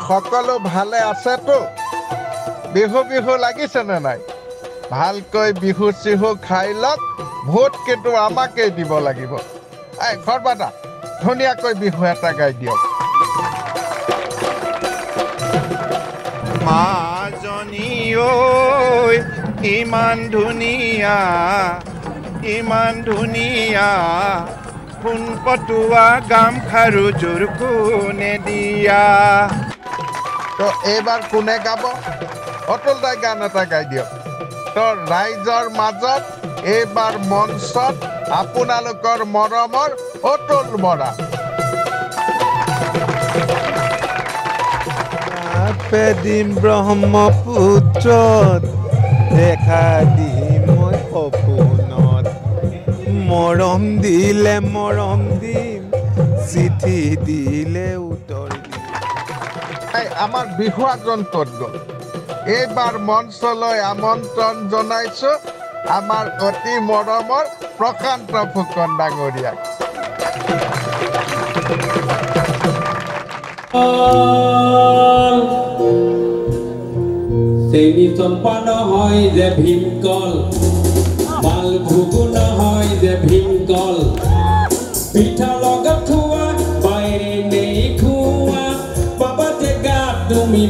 সকলো ভালে আছে তো বিহু বিহু লাগিছে নে নাই ভালকৈ বিহু চিহু খাই লওক ভোট কিন্তু আমাকেই দিব লাগিব এই খৰবাদা ধুনীয়াকৈ বিহু এটা গাই দিয়ক মাজনী ঐ ইমান ধুনীয়া সোণ পটুৱা গামখাৰু জোৰ কোনে দিয়া তো এইবাৰ কোনে গাব অতুল দাই গান এটা গাই দিয়ক তো ৰাইজৰ মাজত এইবাৰ মঞ্চত আপোনালোকৰ মৰমৰ অতুল বৰা দিম ব্ৰহ্মপুত্ৰত দেখা দিম মই সপোনত মৰম দিম চিঠি দিলে উত্তৰ দিম আমাৰ বিহুৱা জন্তুত গ'ল এইবাৰ মঞ্চলৈ আমন্ত্ৰণ জনাইছো আমাৰ অতি মৰমৰ প্ৰশান্ত ফুকন ডাঙৰীয়াক চেনি চম্পা নহয় যে ভীমকল মালভোগো নহয় যে ভীমকল পিঠা লগত খোৱা বাইৰে নেই খোৱা বাবা যে গাত তুমি